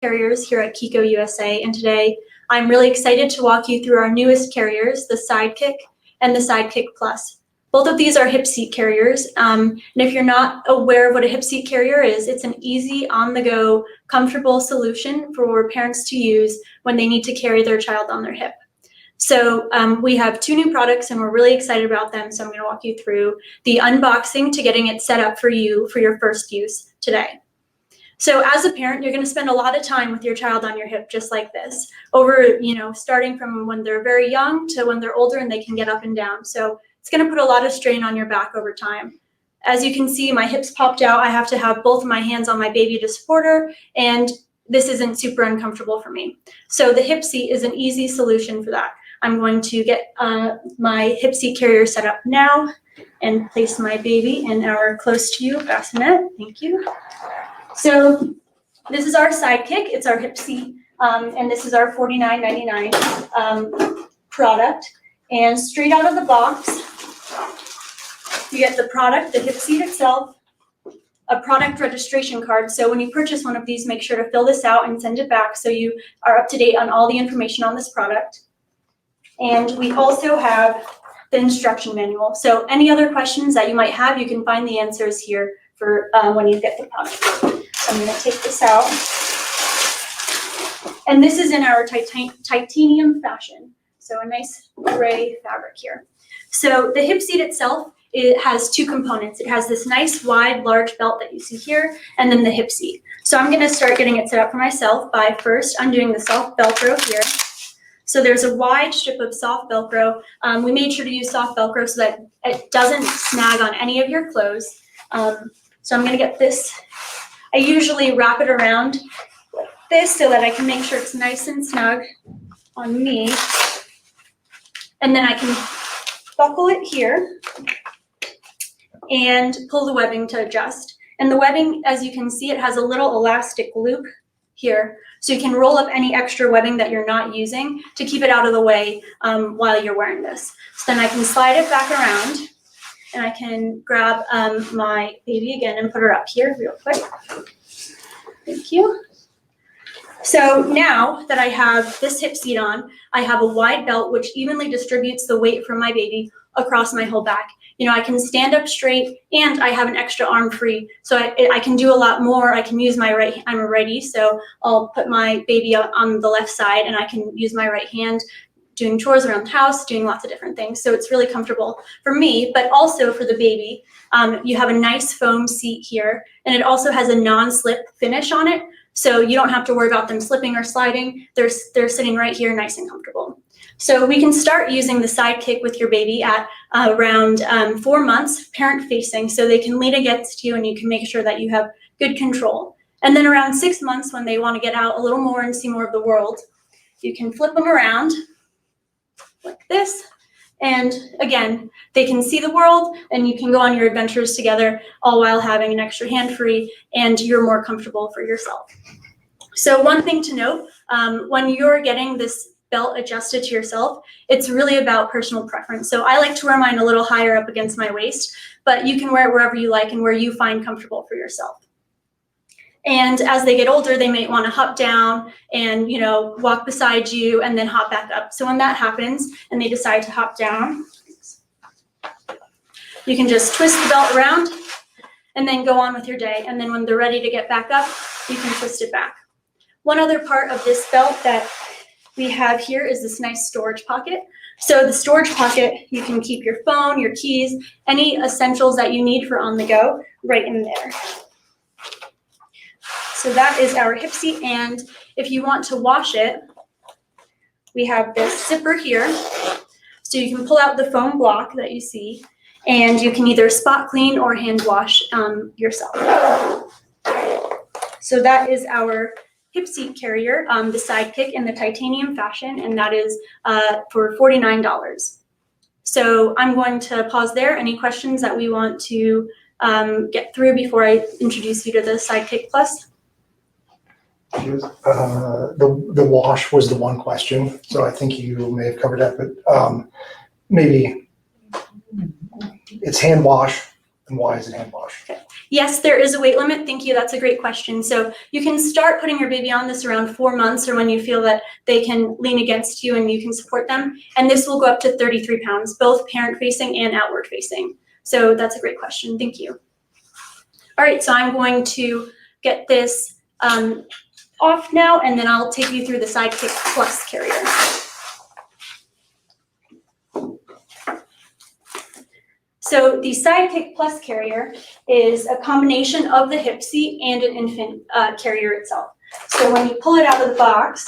carriers here at Chicco USA, and today I'm really excited to walk you through our newest carriers, the SideKick and the SideKick Plus. Both of these are hip seat carriers, and if you're not aware of what a hip seat carrier is, it's an easy, on-the-go, comfortable solution for parents to use when they need to carry their child on their hip. So we have two new products and we're really excited about them, so I'm going to walk you through the unboxing to getting it set up for you for your first use today. So as a parent, you're going to spend a lot of time with your child on your hip just like this, over, starting from when they're very young to when they're older and they can get up and down. So it's going to put a lot of strain on your back over time. As you can see, my hips popped out. I have to have both of my hands on my baby to support her, and this isn't super uncomfortable for me. So the hip seat is an easy solution for that. I'm going to get my hip seat carrier set up now and place my baby in our close to you bassinet. Thank you. So this is our SideKick. It's our hip seat, and this is our $49.99 product. And straight out of the box, you get the product, the hip seat itself, a product registration card. So when you purchase one of these, make sure to fill this out and send it back so you are up to date on all the information on this product. And we also have the instruction manual. So any other questions that you might have, you can find the answers here for when you get the product. So I'm going to take this out. And this is in our titanium fashion. So a nice gray fabric here. So the hip seat itself, it has two components. It has this nice wide large belt that you see here, and then the hip seat. So I'm going to start getting it set up for myself by first undoing the soft Velcro here. So there's a wide strip of soft Velcro. We made sure to use soft Velcro so that it doesn't snag on any of your clothes. So I'm going to get this. I usually wrap it around like this so that I can make sure it's nice and snug on me. And then I can buckle it here and pull the webbing to adjust. And the webbing, as you can see, it has a little elastic loop here. So you can roll up any extra webbing that you're not using to keep it out of the way while you're wearing this. So then I can slide it back around and I can grab my baby again and put her up here real quick. Thank you. So now that I have this hip seat on, I have a wide belt which evenly distributes the weight from my baby across my whole back. I can stand up straight and I have an extra arm free. So I can do a lot more. I can use my right, I'm a righty, so I'll put my baby on the left side and I can use my right hand doing chores around the house, doing lots of different things. So it's really comfortable for me, but also for the baby. You have a nice foam seat here, and it also has a non-slip finish on it. So you don't have to worry about them slipping or sliding. They're sitting right here nice and comfortable. So we can start using the SideKick with your baby at around 4 months, parent facing, so they can lean against you and you can make sure that you have good control. And then around 6 months, when they want to get out a little more and see more of the world, you can flip them around like this. And again, they can see the world and you can go on your adventures together, all while having an extra hand free and you're more comfortable for yourself. So one thing to note, when you're getting this belt adjusted to yourself, it's really about personal preference. So I like to wear mine a little higher up against my waist, but you can wear it wherever you like and where you find comfortable for yourself. And as they get older, they may want to hop down and, walk beside you and then hop back up. So when that happens and they decide to hop down, you can just twist the belt around and then go on with your day. And then when they're ready to get back up, you can twist it back. One other part of this belt that we have here is this nice storage pocket. So the storage pocket, you can keep your phone, your keys, any essentials that you need for on the go right in there. So that is our hip seat, and if you want to wash it, we have this zipper here. So you can pull out the foam block that you see, and you can either spot clean or hand wash yourself. So that is our hip seat carrier, the SideKick in the titanium fashion, and that is for $49. So I'm going to pause there. Any questions that we want to get through before I introduce you to the SideKick Plus? The wash was the one question, so I think you may have covered that, but maybe it's hand wash, and why is it hand wash? Okay. Yes, there is a weight limit. Thank you. That's a great question. So you can start putting your baby on this around 4 months or when you feel that they can lean against you and you can support them. And this will go up to 33 pounds, both parent facing and outward facing. So that's a great question. Thank you. All right, so I'm going to get this off now, and then I'll take you through the SideKick Plus carrier. So the SideKick Plus carrier is a combination of the hip seat and an infant carrier itself. So when you pull it out of the box,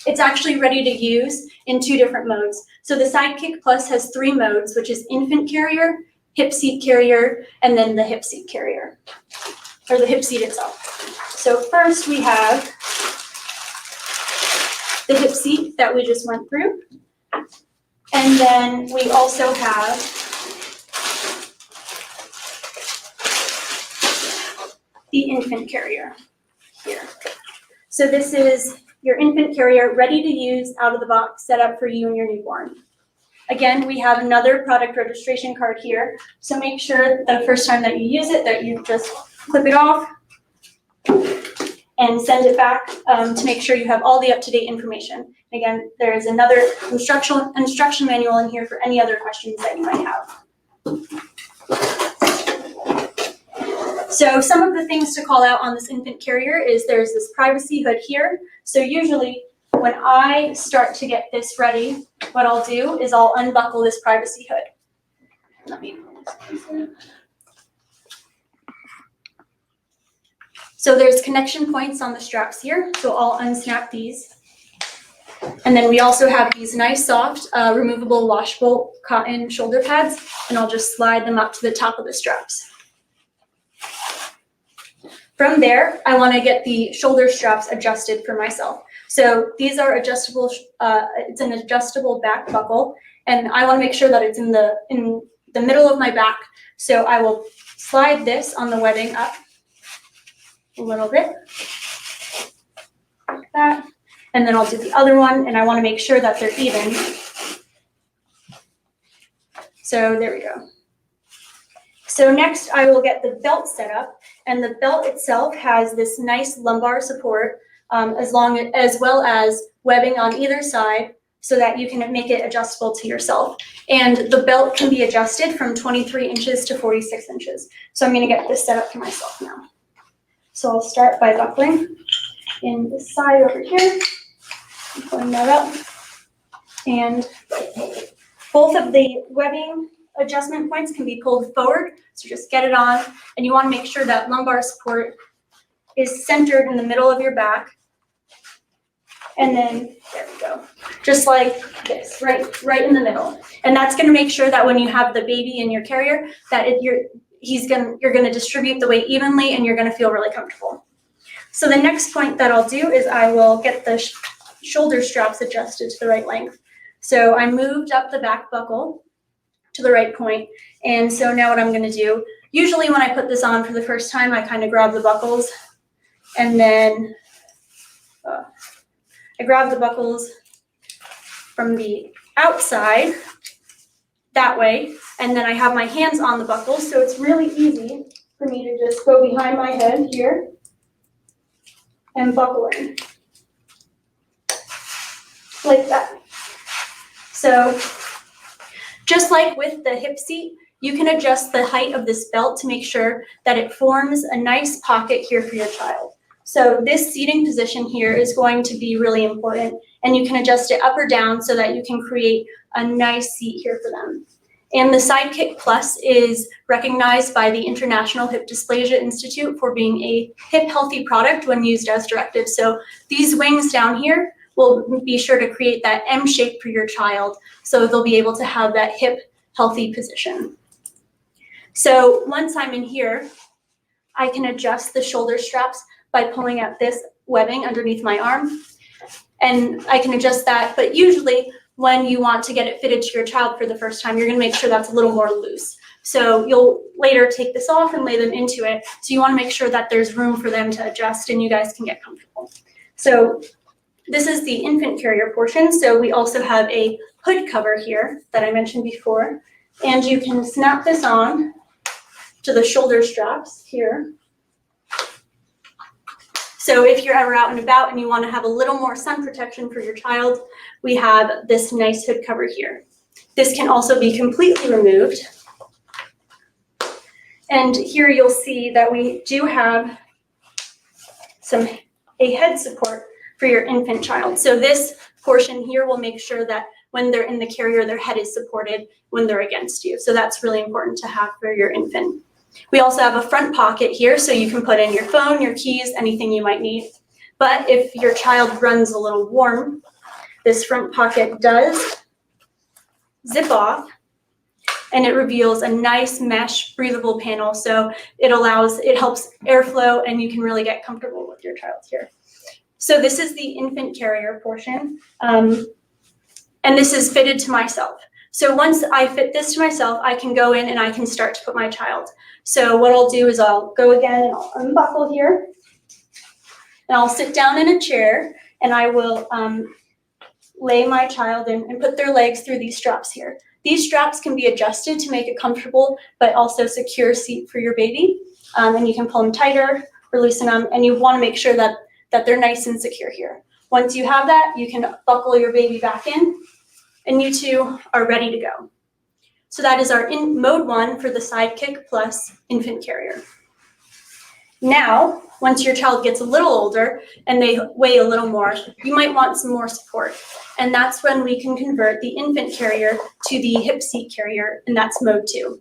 it's actually ready to use in 2 different modes. So the SideKick Plus has 3 modes, which is infant carrier, hip seat carrier, and then the hip seat carrier, or the hip seat itself. So first we have the hip seat that we just went through. And then we also have the infant carrier here. So this is your infant carrier ready to use out of the box, set up for you and your newborn. Again, we have another product registration card here. So make sure the first time that you use it that you just clip it off and send it back to make sure you have all the up-to-date information. Again, there is another instruction manual in here for any other questions that you might have. So some of the things to call out on this infant carrier is there's this privacy hood here. So usually when I start to get this ready, what I'll do is I'll unbuckle this privacy hood. Let me So there's connection points on the straps here, so I'll unsnap these. And then we also have these nice, soft, removable washable cotton shoulder pads, and I'll just slide them up to the top of the straps. From there, I want to get the shoulder straps adjusted for myself. So these are adjustable, it's an adjustable back buckle, and I want to make sure that it's in the middle of my back. So I will slide this on the webbing up a little bit, like that. And then I'll do the other one, and I want to make sure that they're even. So there we go. So next I will get the belt set up, and the belt itself has this nice lumbar support as well as webbing on either side so that you can make it adjustable to yourself. And the belt can be adjusted from 23 inches to 46 inches. So I'm going to get this set up for myself now. So I'll start by buckling in this side over here, pulling that up. And both of the webbing adjustment points can be pulled forward, so just get it on, and you want to make sure that lumbar support is centered in the middle of your back, and then there we go, just like this, right in the middle. And that's going to make sure that when you have the baby in your carrier, that you're going to distribute the weight evenly, and you're going to feel really comfortable. So the next point that I'll do is I will get the shoulder straps adjusted to the right length. So I moved up the back buckle to the right point. And so now what I'm going to do, usually when I put this on for the first time, I kind of grab the buckles, and then I grab the buckles from the outside that way, and then I have my hands on the buckles, so it's really easy for me to just go behind my head here and buckle in like that. So just like with the hip seat, you can adjust the height of this belt to make sure that it forms a nice pocket here for your child. So this seating position here is going to be really important, and you can adjust it up or down so that you can create a nice seat here for them. And the SideKick Plus is recognized by the International Hip Dysplasia Institute for being a hip-healthy product when used as directed. So these wings down here will be sure to create that M shape for your child, so they'll be able to have that hip-healthy position. So once I'm in here, I can adjust the shoulder straps by pulling out this webbing underneath my arm, and I can adjust that, but usually when you want to get it fitted to your child for the first time, you're going to make sure that's a little more loose. So you'll later take this off and lay them into it. So you want to make sure that there's room for them to adjust and you guys can get comfortable. So this is the infant carrier portion. So we also have a hood cover here that I mentioned before. And you can snap this on to the shoulder straps here. So if you're ever out and about and you want to have a little more sun protection for your child, we have this nice hood cover here. This can also be completely removed. And here you'll see that we do have a head support for your infant child. So this portion here will make sure that when they're in the carrier, their head is supported when they're against you. So that's really important to have for your infant. We also have a front pocket here, so you can put in your phone, your keys, anything you might need. But if your child runs a little warm, this front pocket does zip off, and it reveals a nice mesh breathable panel. So it helps airflow, and you can really get comfortable with your child here. So this is the infant carrier portion, and this is fitted to myself. So once I fit this to myself, I can go in and I can start to put my child. So what I'll do is I'll go again and I'll unbuckle here, and I'll sit down in a chair, and I will lay my child in and put their legs through these straps here. These straps can be adjusted to make a comfortable but also secure seat for your baby, and you can pull them tighter or loosen them, and you want to make sure that they're nice and secure here. Once you have that, you can buckle your baby back in, and you two are ready to go. So that is our mode 1 for the SideKick Plus infant carrier. Now, once your child gets a little older and they weigh a little more, you might want some more support. And that's when we can convert the infant carrier to the hip seat carrier, and that's mode 2.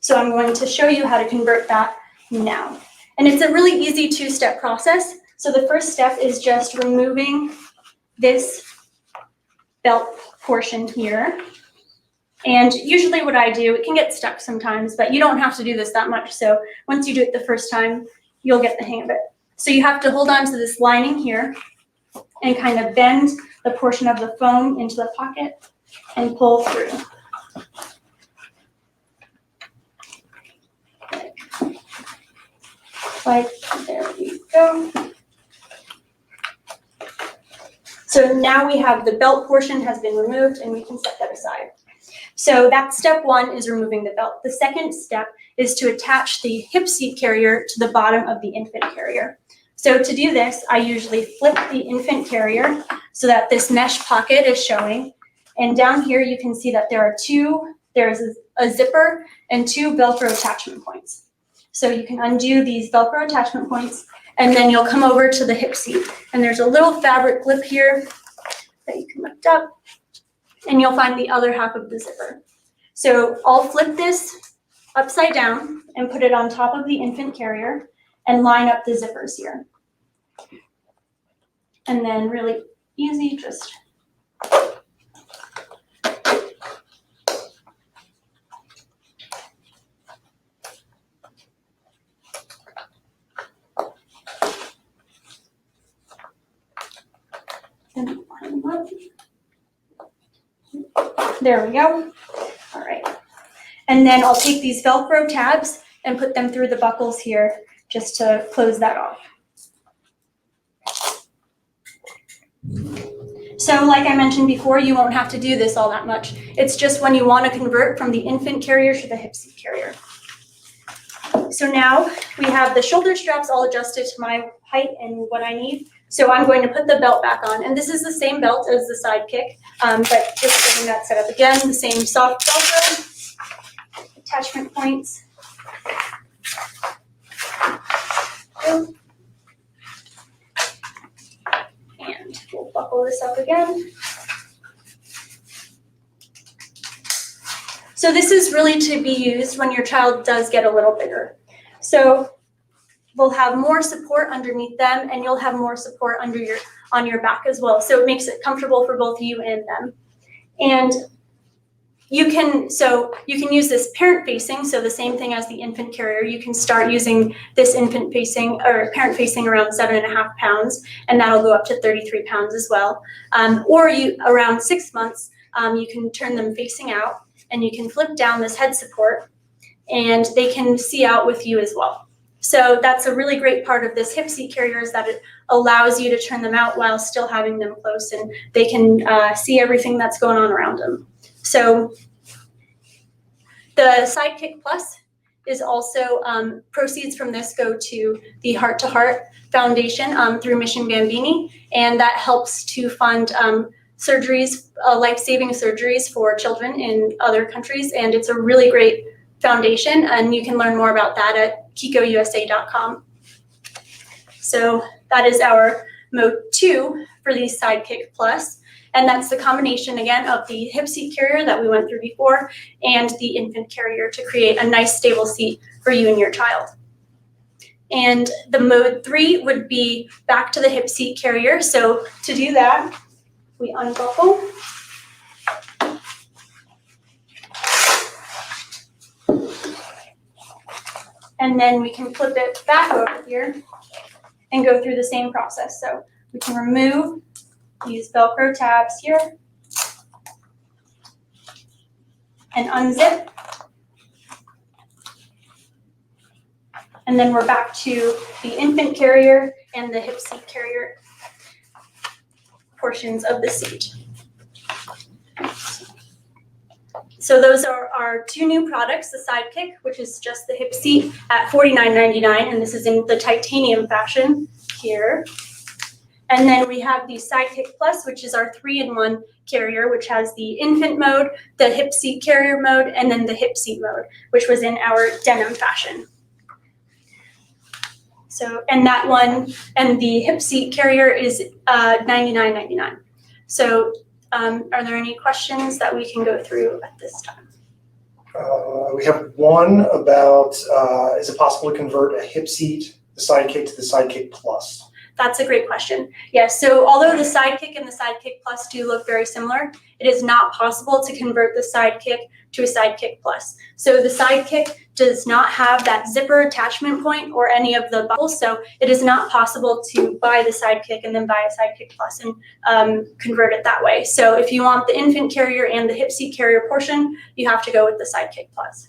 So I'm going to show you how to convert that now. And it's a really easy 2-step process. So the first step is just removing this belt portion here. And usually what I do, it can get stuck sometimes, but you don't have to do this that much. So once you do it the first time, you'll get the hang of it. So you have to hold on to this lining here and kind of bend the portion of the foam into the pocket and pull through. Like, there we go. So now we have the belt portion has been removed, and we can set that aside. So that's step 1, is removing the belt. The second step is to attach the hip seat carrier to the bottom of the infant carrier. So to do this, I usually flip the infant carrier so that this mesh pocket is showing. And down here, you can see that there's a zipper and 2 Velcro attachment points. So you can undo these Velcro attachment points, and then you'll come over to the hip seat. And there's a little fabric clip here that you can lift up, and you'll find the other half of the zipper. So I'll flip this upside down and put it on top of the infant carrier and line up the zippers here. And then really easy, just there we go. All right. And then I'll take these Velcro tabs and put them through the buckles here just to close that off. So like I mentioned before, you won't have to do this all that much. It's just when you want to convert from the infant carrier to the hip seat carrier. So now we have the shoulder straps all adjusted to my height and what I need. So I'm going to put the belt back on, and this is the same belt as the SideKick, but just getting that set up again, the same soft Velcro, attachment points. And we'll buckle this up again. So this is really to be used when your child does get a little bigger. So we'll have more support underneath them, and you'll have more support on your back as well. So it makes it comfortable for both you and them. And you can use this parent facing, so the same thing as the infant carrier. You can start using this infant facing or parent facing around 7.5 pounds, and that'll go up to 33 pounds as well. Or around 6 months, you can turn them facing out, and you can flip down this head support, and they can see out with you as well. So that's a really great part of this hip seat carrier, is that it allows you to turn them out while still having them close, and they can see everything that's going on around them. So the SideKick Plus is also proceeds from this go to the Heart to Heart Foundation through Mission Bambini, and that helps to fund surgeries, life-saving surgeries for children in other countries, and it's a really great foundation, and you can learn more about that at kikousa.com. So that is our mode 2 for the SideKick Plus, and that's the combination again of the hip seat carrier that we went through before and the infant carrier to create a nice stable seat for you and your child. And the mode 3 would be back to the hip seat carrier. So to do that, we unbuckle. And then we can flip it back over here and go through the same process. So we can remove these Velcro tabs here and unzip. And then we're back to the infant carrier and the hip seat carrier portions of the seat. So those are our 2 new products, the SideKick, which is just the hip seat at $49.99, and this is in the titanium fashion here. And then we have the SideKick Plus, which is our 3-in-1 carrier, which has the infant mode, the hip seat carrier mode, and then the hip seat mode, which was in our denim fashion. So, and that one, and the hip seat carrier is $99.99. So, are there any questions that we can go through at this time? We have one about, is it possible to convert a hip seat, the SideKick, to the SideKick Plus? That's a great question. Yes, so although the SideKick and the SideKick Plus do look very similar, it is not possible to convert the SideKick to a SideKick Plus. So the SideKick does not have that zipper attachment point or any of the buckles, so it is not possible to buy the SideKick and then buy a SideKick Plus and convert it that way. So if you want the infant carrier and the hip seat carrier portion, you have to go with the SideKick Plus.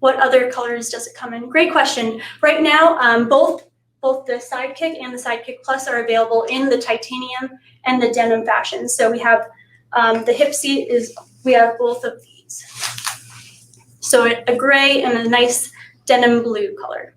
What other colors does it come in? Great question. Right now, both the SideKick and the SideKick Plus are available in the titanium and the denim fashion. So we have the hip seat we have both of these. So a gray and a nice denim blue color.